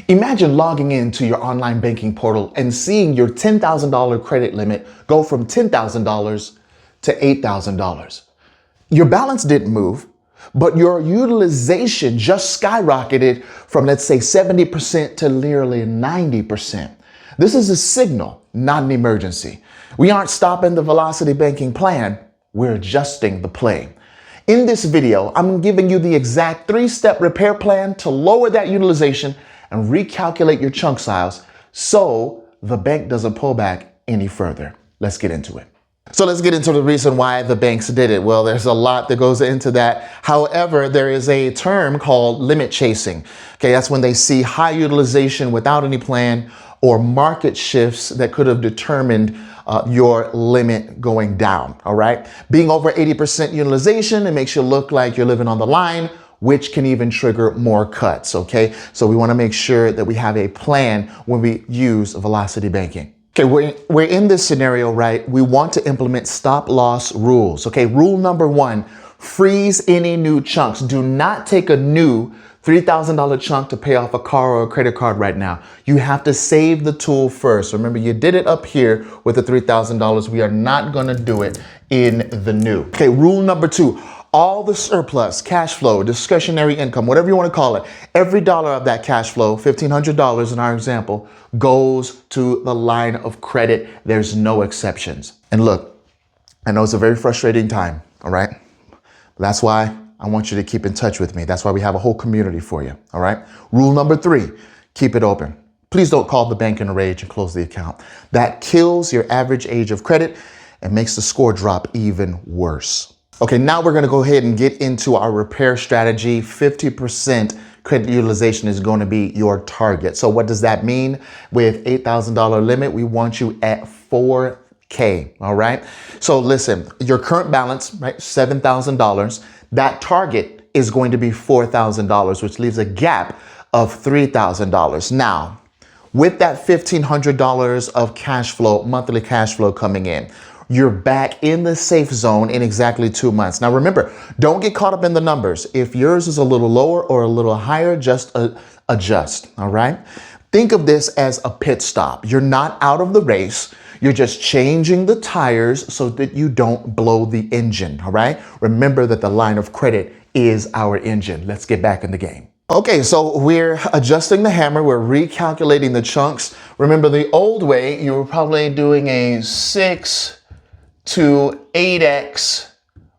Imagine logging into your online banking portal and seeing your $10,000 credit limit go from $10,000 to $8,000. Your balance didn't move, but your utilization just skyrocketed from, let's say, 70% to nearly 90%. This is a signal, not an emergency. We aren't stopping the velocity banking plan, we're adjusting the play. In this video, I'm giving you the exact 3-step repair plan to lower that utilization and recalculate your chunk size so the bank doesn't pull back any further. Let's get into it. So let's get into the reason why the banks did it. Well, there's a lot that goes into that. However, there is a term called limit chasing. Okay, that's when they see high utilization without any plan or market shifts that could have determined your limit going down, all right? Being over 80% utilization, it makes you look like you're living on the line, which can even trigger more cuts, okay? So we wanna make sure that we have a plan when we use velocity banking. Okay, we're in this scenario, right? We want to implement stop loss rules, okay? Rule number 1, freeze any new chunks. Do not take a new $3,000 chunk to pay off a car or a credit card right now. You have to save the tool first. Remember, you did it up here with the $3,000. We are not gonna do it in the new. Okay, rule number 2, all the surplus, cash flow, discretionary income, whatever you wanna call it, every dollar of that cash flow, $1,500 in our example, goes to the line of credit. There's no exceptions. And look, I know it's a very frustrating time, all right? That's why I want you to keep in touch with me. That's why we have a whole community for you, all right? Rule number 3, keep it open. Please don't call the bank in a rage and close the account. That kills your average age of credit and makes the score drop even worse. Okay, now we're gonna go ahead and get into our repair strategy. 50% credit utilization is gonna be your target. So what does that mean? With $8,000 limit, we want you at 4K, all right? So listen, your current balance, right, $7,000, that target is going to be $4,000, which leaves a gap of $3,000. Now, with that $1,500 of cash flow, monthly cash flow coming in, you're back in the safe zone in exactly 2 months. Now remember, don't get caught up in the numbers. If yours is a little lower or a little higher, just adjust, all right? Think of this as a pit stop. You're not out of the race. You're just changing the tires so that you don't blow the engine, all right? Remember that the line of credit is our engine. Let's get back in the game. Okay, so we're adjusting the hammer. We're recalculating the chunks. Remember, the old way, you were probably doing a 6 to 8x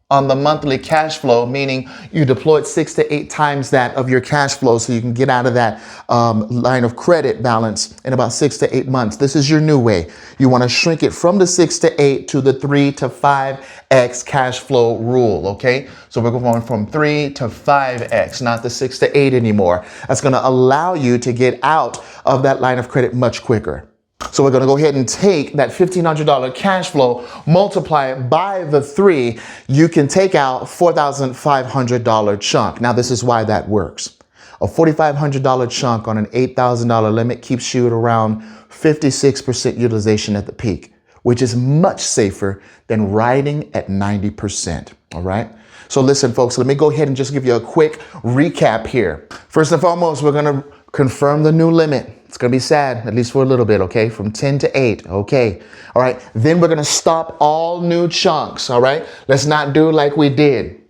on the monthly cash flow, meaning you deployed 6 to 8 times that of your cash flow so you can get out of that line of credit balance in about 6 to 8 months. This is your new way. You want to shrink it from the 6 to 8 to the 3 to 5x cash flow rule, okay? So we're going from 3 to 5x, not the 6 to 8 anymore. That's going to allow you to get out of that line of credit much quicker. So we're going to go ahead and take that $1,500 cash flow, multiply it by the 3. You can take out $4,500 chunk. Now, this is why that works. A $4,500 chunk on an $8,000 limit keeps you at around 56% utilization at the peak, which is much safer than riding at 90%. All right. So listen, folks, let me go ahead and just give you a quick recap here. First and foremost, we're going to confirm the new limit. It's going to be sad, at least for a little bit, okay? From 10 to 8, okay? All right, then we're going to stop all new chunks, all right? Let's not do like we did.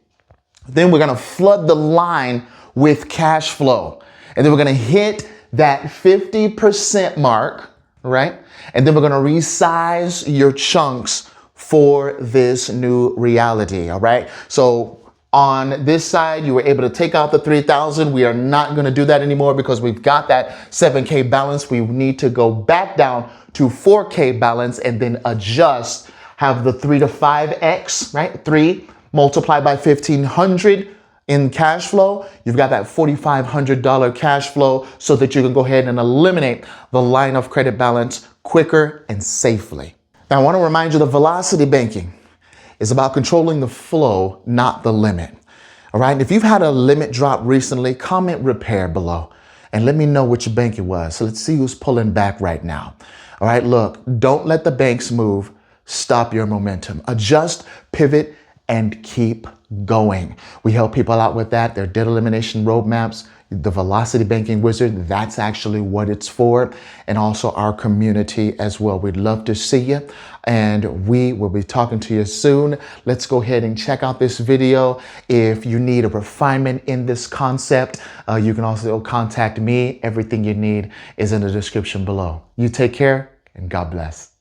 Then we're going to flood the line with cash flow. And then we're going to hit that 50% mark, right? And then we're going to resize your chunks for this new reality, all right? So on this side, you were able to take out the 3,000. We are not going to do that anymore because we've got that 7K balance. We need to go back down to 4K balance and then adjust, have the 3 to 5X, right? 3 multiplied by 1,500 in cash flow. You've got that $4,500 cash flow so that you can go ahead and eliminate the line of credit balance quicker and safely. Now, I want to remind you that velocity banking is about controlling the flow, not the limit. All right. If you've had a limit drop recently, comment repair below and let me know which bank it was. So let's see who's pulling back right now. All right. Look, don't let the banks move. Stop your momentum. Adjust, pivot, and keep going. We help people out with that. Their debt elimination roadmaps. the Velocity Banking Wizard, that's actually what it's for. And also our community as well. We'd love to see you, and we will be talking to you soon. Let's go ahead and check out this video. If you need a refinement in this concept, you can also contact me. Everything you need is in the description below. You take care, and God bless.